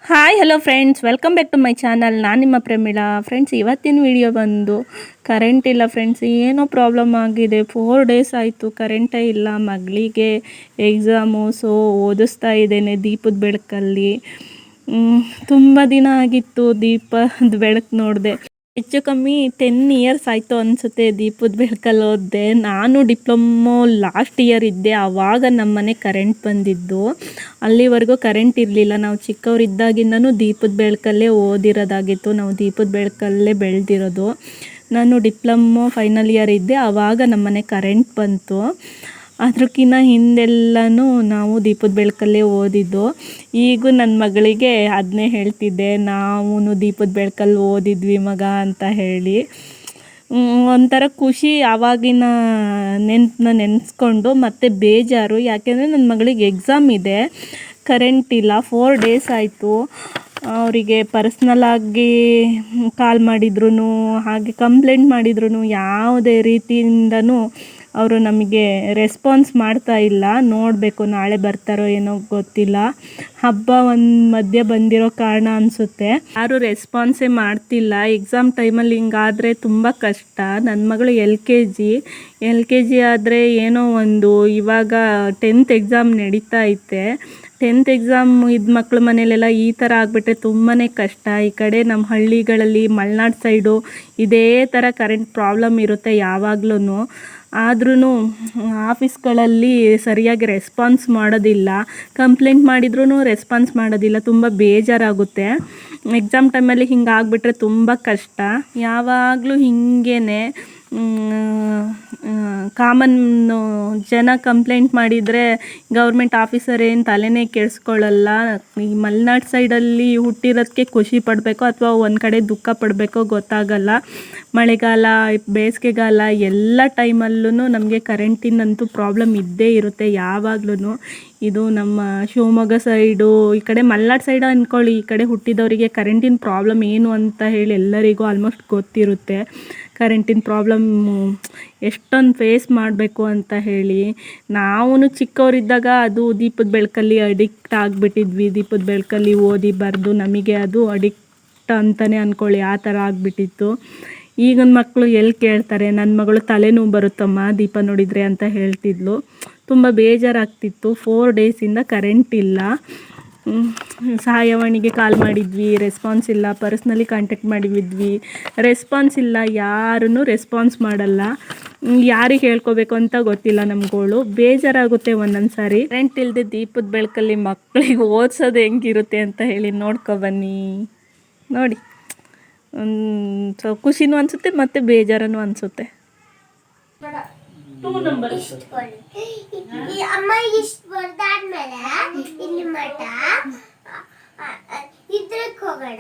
Hi hello friends, welcome back to my channel. ನಾನು ನಿಮ್ಮ Pramila. Friends, ಇವತ್ತಿನ ವಿಡಿಯೋ ಬಂದು ಕರೆಂಟ್ ಇಲ್ಲ ಫ್ರೆಂಡ್ಸ್. ಏನೋ ಪ್ರಾಬ್ಲಮ್ ಆಗಿದೆ. 4 ಡೇಸ್ ಆಯಿತು ಕರೆಂಟೇ ಇಲ್ಲ. ಮಗಳಿಗೆ ಎಕ್ಸಾಮು, ಸೊ ಓದಿಸ್ತಾ ಇದ್ದೇನೆ ದೀಪದ ಬೆಳಕಲ್ಲಿ. ತುಂಬ ದಿನ ಆಗಿತ್ತು ದೀಪದ ಬೆಳಕು ನೋಡಿದೆ. ಹೆಚ್ಚು ಕಮ್ಮಿ 10 ಇಯರ್ಸ್ ಆಯಿತು ಅನಿಸುತ್ತೆ ದೀಪದ ಬೆಳಕಲ್ಲಿ ಓದಿದೆ. ನಾನು ಡಿಪ್ಲೊಮೊ ಲಾಸ್ಟ್ ಇಯರ್ ಇದ್ದೆ, ಆವಾಗ ನಮ್ಮ ಮನೆ ಕರೆಂಟ್ ಬಂದಿದ್ದು. ಅಲ್ಲಿವರೆಗೂ ಕರೆಂಟ್ ಇರಲಿಲ್ಲ. ನಾವು ಚಿಕ್ಕವರಿದ್ದಾಗಿಂದನೂ ದೀಪದ ಬೆಳಕಲ್ಲೇ ಓದಿರೋದಾಗಿತ್ತು. ನಾವು ದೀಪದ ಬೆಳಕಲ್ಲೇ ಬೆಳೆದಿರೋದು. ನಾನು ಡಿಪ್ಲೊಮೊ ಫೈನಲ್ ಇಯರ್ ಇದ್ದೆ, ಆವಾಗ ನಮ್ಮ ಮನೆ ಕರೆಂಟ್ ಬಂತು. ಅದಕ್ಕಿಂತ ಹಿಂದೆಲ್ಲನೂ ನಾವು ದೀಪದ ಬೆಳಕಲ್ಲೇ ಓದಿದ್ದು. ಈಗೂ ನನ್ನ ಮಗಳಿಗೆ ಅದನ್ನೇ ಹೇಳ್ತಿದ್ದೆ, ನಾವು ದೀಪದ ಬೆಳಕಲ್ಲಿ ಓದಿದ್ವಿ ಮಗ ಅಂತ ಹೇಳಿ. ಒಂಥರ ಖುಷಿ ಆವಾಗಿನ ನೆನಪನ್ನ ನೆನೆಸ್ಕೊಂಡು. ಮತ್ತು ಬೇಜಾರು, ಯಾಕೆಂದರೆ ನನ್ನ ಮಗಳಿಗೆ ಎಕ್ಸಾಮ್ ಇದೆ, ಕರೆಂಟ್ ಇಲ್ಲ. 4 ಡೇಸ್ ಆಯಿತು. ಅವರಿಗೆ ಪರ್ಸ್ನಲಾಗಿ ಕಾಲ್ ಮಾಡಿದ್ರು, ಹಾಗೆ ಕಂಪ್ಲೇಂಟ್ ಮಾಡಿದ್ರು, ಯಾವುದೇ ರೀತಿಯಿಂದನೂ ಅವರು ನಮಗೆ ರೆಸ್ಪಾನ್ಸ್ ಮಾಡ್ತಾ ಇಲ್ಲ. ನೋಡಬೇಕು ನಾಳೆ ಬರ್ತಾರೋ ಏನೋ ಗೊತ್ತಿಲ್ಲ. ಹಬ್ಬ ಮಧ್ಯೆ ಬಂದಿರೋ ಕಾರಣ ಅನಿಸುತ್ತೆ. ಯಾರೂ ರೆಸ್ಪಾನ್ಸೇ ಮಾಡ್ತಿಲ್ಲ. ಎಕ್ಸಾಮ್ ಟೈಮಲ್ಲಿ ಹಿಂಗಾದರೆ ತುಂಬ ಕಷ್ಟ. ನನ್ನ ಮಗಳು ಎಲ್ ಕೆ ಜಿ ಆದರೆ ಏನೋ ಒಂದು, ಇವಾಗ 10th ಎಕ್ಸಾಮ್ ನಡೀತಾ ಐತೆ. 10th ಎಕ್ಸಾಮ್ ಮಕ್ಕಳ ಮನೇಲೆಲ್ಲ ಈ ಥರ ಆಗಿಬಿಟ್ರೆ ತುಂಬಾ ಕಷ್ಟ. ಈ ಕಡೆ ನಮ್ಮ ಹಳ್ಳಿಗಳಲ್ಲಿ ಮಲೆನಾಡು ಸೈಡು ಇದೇ ಥರ ಕರೆಂಟ್ ಪ್ರಾಬ್ಲಮ್ ಇರುತ್ತೆ ಯಾವಾಗ್ಲೂ. ಆದ್ರೂ ಆಫೀಸ್ಗಳಲ್ಲಿ ಸರಿಯಾಗಿ ರೆಸ್ಪಾನ್ಸ್ ಮಾಡೋದಿಲ್ಲ. ಕಂಪ್ಲೇಂಟ್ ಮಾಡಿದ್ರೂ ರೆಸ್ಪಾನ್ಸ್ ಮಾಡೋದಿಲ್ಲ. ತುಂಬ ಬೇಜಾರಾಗುತ್ತೆ. ಎಕ್ಸಾಮ್ ಟೈಮಲ್ಲಿ ಹಿಂಗಾಗ್ಬಿಟ್ರೆ ತುಂಬ ಕಷ್ಟ. ಯಾವಾಗಲೂ ಹಿಂಗೇ ಕಾಮನ್ನು ಜನ ಕಂಪ್ಲೇಂಟ್ ಮಾಡಿದರೆ ಗೌರ್ಮೆಂಟ್ ಆಫೀಸರ್ ಏನು ತಲೆನೇ ಕೆಡಿಸ್ಕೊಳ್ಳಲ್ಲ. ಈ ಮಲೆನಾಡು ಸೈಡಲ್ಲಿ ಹುಟ್ಟಿರೋದಕ್ಕೆ ಖುಷಿ ಪಡಬೇಕೋ ಅಥವಾ ಒಂದು ಕಡೆ ದುಃಖ ಪಡಬೇಕೋ ಗೊತ್ತಾಗಲ್ಲ. ಮಳೆಗಾಲ, ಬೇಸಿಗೆಗಾಲ ಎಲ್ಲ ಟೈಮಲ್ಲೂ ನಮಗೆ ಕರೆಂಟಿನಂತೂ ಪ್ರಾಬ್ಲಮ್ ಇದ್ದೇ ಇರುತ್ತೆ ಯಾವಾಗ್ಲೂ. ಇದು ನಮ್ಮ ಶಿವಮೊಗ್ಗ ಸೈಡು, ಈ ಕಡೆ ಮಲೆನಾಡು ಸೈಡು ಅಂದ್ಕೊಳ್ಳಿ, ಈ ಕಡೆ ಹುಟ್ಟಿದವರಿಗೆ ಕರೆಂಟಿನ ಪ್ರಾಬ್ಲಮ್ ಏನು ಅಂತ ಹೇಳಿ ಎಲ್ಲರಿಗೂ ಆಲ್ಮೋಸ್ಟ್ ಗೊತ್ತಿರುತ್ತೆ. ಕರೆಂಟಿನ ಪ್ರಾಬ್ಲಮ್ಮು ಎಷ್ಟೊಂದು ಫೇಸ್ ಮಾಡಬೇಕು ಅಂತ ಹೇಳಿ. ನಾವು ಚಿಕ್ಕವರಿದ್ದಾಗ ಅದು ದೀಪದ ಬೆಳಕಲ್ಲಿ ಅಡಿಕ್ಟ್ ಆಗಿಬಿಟ್ಟಿದ್ವಿ. ದೀಪದ ಬೆಳಕಲ್ಲಿ ಓದಿ ಬರೆದು ನಮಗೆ ಅದು ಅಡಿಕ್ಟ್ ಅಂತಲೇ ಅಂದ್ಕೊಳ್ಳಿ, ಆ ಥರ ಆಗಿಬಿಟ್ಟಿತ್ತು. ಈಗಿನ ಮಕ್ಕಳು ಎಲ್ಲಿ ಕೇಳ್ತಾರೆ. ನನ್ನ ಮಗಳು ತಲೆನೋವು ಬರುತ್ತಮ್ಮ ದೀಪ ನೋಡಿದರೆ ಅಂತ ಹೇಳ್ತಿದ್ಲು. ತುಂಬ ಬೇಜಾರಾಗ್ತಿತ್ತು. 4 ಡೇಸಿಂದ ಕರೆಂಟ್ ಇಲ್ಲ. ಸಹಾಯವಾಣಿಗೆ ಕಾಲ್ ಮಾಡಿದ್ವಿ, ರೆಸ್ಪಾನ್ಸ್ ಇಲ್ಲ. ಪರ್ಸ್ನಲಿ ಕಾಂಟ್ಯಾಕ್ಟ್ ಮಾಡಿದ್ವಿ, ರೆಸ್ಪಾನ್ಸ್ ಇಲ್ಲ. ಯಾರೂ ರೆಸ್ಪಾನ್ಸ್ ಮಾಡಲ್ಲ. ಯಾರಿಗೆ ಹೇಳ್ಕೊಬೇಕು ಅಂತ ಗೊತ್ತಿಲ್ಲ ನಮ್ಗಳು. ಬೇಜಾರಾಗುತ್ತೆ ಒಂದೊಂದು ಸಾರಿ. ಕರೆಂಟ್ ಇಲ್ಲದೆ ದೀಪದ ಬೆಳಕಲ್ಲಿ ಮಕ್ಕಳಿಗೆ ಓದಿಸೋದು ಹೆಂಗಿರುತ್ತೆ ಅಂತ ಹೇಳಿ ನೋಡ್ಕೊಬನ್ನಿ. ನೋಡಿ, ಸೊ ಖುಷಿನೂ ಅನಿಸುತ್ತೆ ಮತ್ತು ಬೇಜಾರನೂ ಅನಿಸುತ್ತೆ. 2 ನಂಬರ್ ಅಮ್ಮ ಇಷ್ಟು ಬರ್ದಾದ್ಮೇಲೆ ಇಲ್ಲಿ ಮಠ ಇದ್ರಕ್ಕೆ ಹೋಗೋಣ.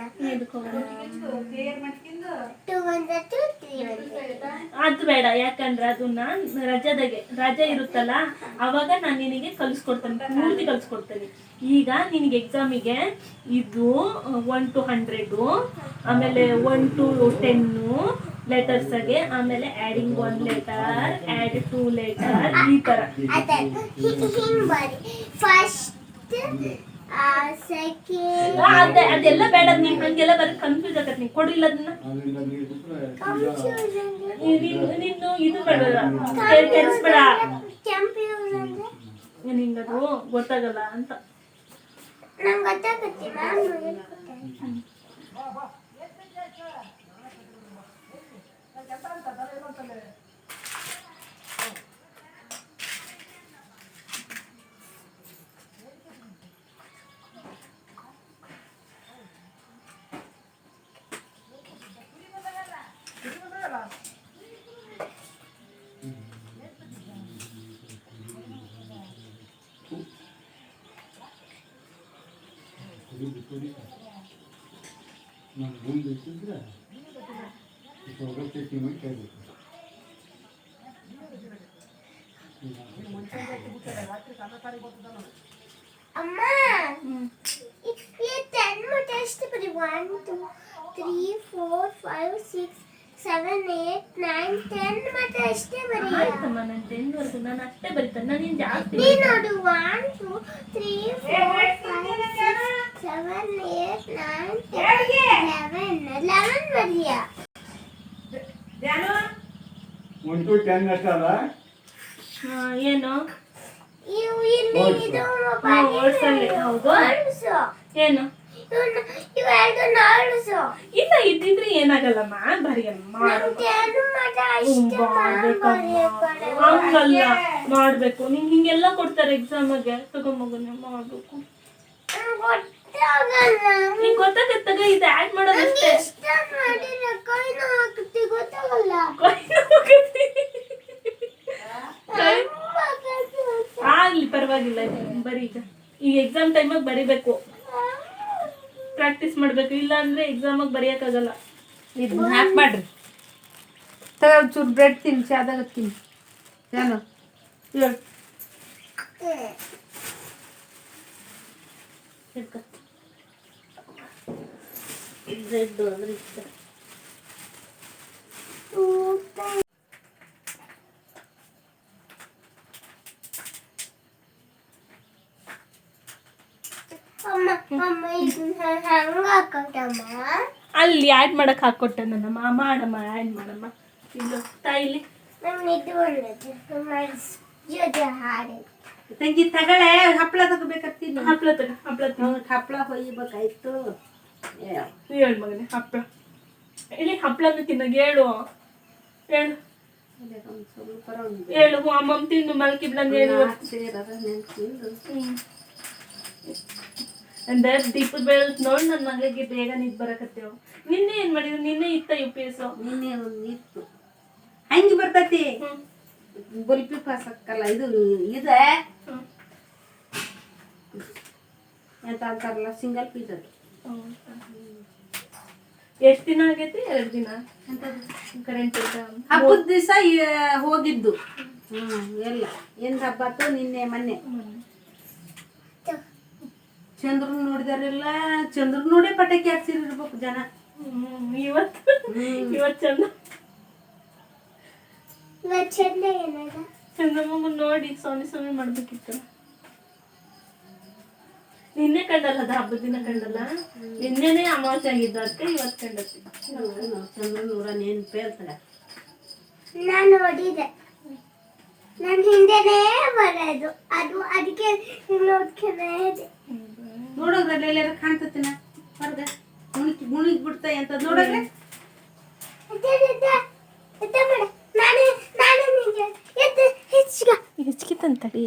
ಅದು ಬೇಡ, ಯಾಕಂದ್ರೆ ಅದನ್ನ ರಜೆ ಇರುತ್ತಲ್ಲ ಅವಾಗ ನಾನು ನಿನಗೆ ಕಲಿಸ್ಕೊಡ್ತೇನೆ, ಪೂರ್ತಿ ಕಲಿಸ್ಕೊಡ್ತೇನೆ. ಈಗ ನಿನಗೆ ಎಕ್ಸಾಮಿಗೆ ಇದು 1 to 100, ಆಮೇಲೆ 1 to 10 ಲೆಟರ್ಸ್ಗೆ, ಆಮೇಲೆ ಆ್ಯಡಿಂಗ್ 1 ಲೆಟರ್, ಆ್ಯಡ್ 2 ಲೆಟರ್, ಈ ಥರ. ಅದೆಲ್ಲ ಬೇಡ. ನೀನು ಹಂಗೆಲ್ಲ ಬರೀ ಕನ್ಫ್ಯೂಸ್ ಆಗತ್ತೆ. ನೀನು ಕೊಡಿಲ್ಲ ಅದನ್ನ. ನೀನು ಇದು ಬೇಡ, ಕೆರಿಸ್ಬೇಡ. ನಿಂಗದು ಗೊತ್ತಾಗಲ್ಲ ಅಂತ. ನಂಗೆ ಗೊತ್ತಾಗುತ್ತೆ. ಅಮ್ಮ, ಈ 10 ಮಟ್ಟ ಎಷ್ಟು ಬರೀ? 1 2 3 4 5 6 7 8 9 10 ಮಟ್ಟ ಅಷ್ಟೇ ಬರೀ. ಆಯ್ತಮ್ಮ, ನಾನು 10 ವರೆಗೂ ನಾನು ಅಷ್ಟೇ ಬರೀತೇನೆ. ನಾನು ನೀನು ಜಾಸ್ತಿ ನೀನು ನೋಡು 1 2 3 4 5 6 7 8 9, 10, 11 ಬರಿಯಾ 1 to 10 ಅಷ್ಟಲ್ಲ. ಏನು ಇವು ಇಲ್ಲಿ Words. ಇದು words ಅಲ್ಲಿ, ಹೌದು. ವರ್ಡ್ಸ್ ಏನು ಇವೆರಡು ನಾಲ್ಕು ಇಲ್ಲ ಇದ್ದಿದ್ರೆ ಏನಾಗಲ್ಲಮ್ಮ, ಬರಿಯಮ್ಮ ಮಾಡು. ಏನು ಮಾಡ ಇಷ್ಟ ಹಂಗಲ್ಲ ಮಾಡ್ಬೇಕು. ನಿಂಗೆ ಹಿಂಗೆಲ್ಲ ಕೊಡ್ತಾರೆ ಎಕ್ಸಾಮಗೆ, ತಗೊಂಬಗನೆ ಮಾಡ್ಬೇಕು. ಗೊತ್ತಾಗಲ್ಲ ನಿಂಗೆ ಗೊತ್ತಾಗತ್ತಾಗ ಇದು ಆ್ಯಡ್ ಮಾಡೋದಷ್ಟೇ. ಇಷ್ಟ ಮಾಡಿದ್ರೆ ಕೈನ ಹಾಕುತ್ತೆ ಗೊತ್ತಾಗಲ್ಲ ಆಗ್ಲಿ ಪರವಾಗಿಲ್ಲ, ಬರೀ ಈಗ ಎಕ್ಸಾಮ್ ಟೈಮಾಗ ಬರಿಬೇಕು, ಪ್ರಾಕ್ಟೀಸ್ ಮಾಡ್ಬೇಕು. ಇಲ್ಲ ಅಂದ್ರೆ ಎಕ್ಸಾಮಾಗ ಬರೆಯೋಕ್ಕಾಗಲ್ಲ. ಇದನ್ನ ಹಾಕ್ಬೇಡ್ರಿ. ತಗೋ ಚೂರು ಬ್ರೆಡ್ ತಿನ್ನಿ, ಚಾದಾಗ ತಿನ್ನಿ. ಏನು ಹೇಳು ಬ್ರೆಡ್ ಅಂದ್ರೆ ಇಷ್ಟ. ಅಮ್ಮ ಅಮ್ಮ ಇದನ್ನ ಹಂಗ ಹಾಕಂತಮ್ಮ ಅಲ್ಲಿ ಆ್ಯಡ್ ಮಾಡಕ್ ಹಾಕೊಟ್ಟೆ ನನ್ನ ಮಾಡಮ್ಮ, ಆ್ಯಡ್ ಮಾಡಮ್ಮ. ಇಲ್ಲ ತಾಯಿಲಿ ನಂಗೆ ನಿದ್ದೆ ಒಳ್ಳೇದು ಜೊತೆ ಹಾಡಿ ತಂಗಿ ತಗಳೆ, ಹಪ್ಪಳ ತಗೋಬೇಕತ್ತೀನಿ. ಹಪ್ಳ ತಗ, ಹಪ್ಳ ತಗ. ಹಪ್ಪಳ ಹೊಯ್ಬೇಕಾಯ್ತು. ಹೇಳು ಮಗನೇ, ಹಪ್ಳ ಇಲ್ಲಿ ಹಪ್ಳನ ತಿನ್ನಾಗ ಹೇಳು ಹೇಳು ಹೇಳು. ಅಮ್ಮಮ್ಮ ತಿಂದು ಮಲ್ಕಿ ಬಿಡಂಗ ಹೇಳು. ಅಂದ್ರೆ ದೀಪದ ಬೆಳೆ ನೋಡಿ ನನ್ನ ಮಗಳಿಗೆ ಬೇಗ ನಿದ್ ಬರಕತ್ತೇವು. ನಿನ್ನೆ ಏನ್ ಮಾಡಿದ್ರು? ನಿನ್ನೆ ಇತ್ತ UPS ನಿನ್ನೆ ಒಂದು ಇತ್ತು, ಹಂಗೆ ಬರ್ತೈತಿ. ಬಲ್ಪಿ ಪಾಸ್ ಹಾಕಲ್ಲ, ಇದು ಇದೆ ಎಂತ ಅಂತಾರಲ್ಲ, ಸಿಂಗಲ್ ಪೀಸ್ ಅದು. ಎಷ್ಟ್ ದಿನ ಆಗೈತಿ? 2 ದಿನ ಕರೆಂಟ್ ಹಬ್ಬದ ದಿವಸ ಹೋಗಿದ್ದು. ಎಲ್ಲ ಎಂದ ಹಬ್ಬ ಆತು? ನಿನ್ನೆ ಮೊನ್ನೆ. ಚಂದ್ರನ್ ನೋಡಿದಾರೆಲ್ಲ, ಚಂದ್ರನ್ ನೋಡೇ ಪಟಾಕಿ ಹಾಕ್ಸಿರ್ಬೇಕು ಜನ. ಇವತ್ತು ಚಂದ ಚೆಂದ ಏನದ ಚಂದ್ರಮ್ಮ ನೋಡಿ ಸೋನಿ ಮಾಡ್ಬೇಕಿತ್ತು. ನಿನ್ನೆ ಕಂಡಲ್ಲ, ಅದು ಹಬ್ಬದ ದಿನ ಕಂಡಲ್ಲ. ನಿನ್ನೆನೆ ಅಮಾವಾಸ್ಯೆ ಆಗಿದ್ದ, ಅದಕ್ಕೆ ಇವತ್ತು ಕಂಡತಿ. ಚಂದ್ರನ್ ನೋಡ ನೆನ್ಪೇ ಇರ್ತದ. ನಾನು ನೋಡಿದೆ, ನನ್ನ ಹಿಂದೆನೇ ಬರೋದು ಅದು, ಅದಕ್ಕೆ ನೋಡ್ಕೊಂಡೇ ಇದೆ. ನೋಡೋದ್ರಲ್ಲಿ ಎಲ್ಲಾರ ಕಾಣ್ತತಿನ ಹೊರಗ ಗುಣಿಗ್ ಬಿಡ್ತಾ ಅಂತ ನೋಡೋದ್ರೆ ನಾನೇ ನಿಂಗೆ ಹೆಚ್ಚಿಗೆ ಹೆಚ್ಚಿಗೆ ತಂತಡಿ.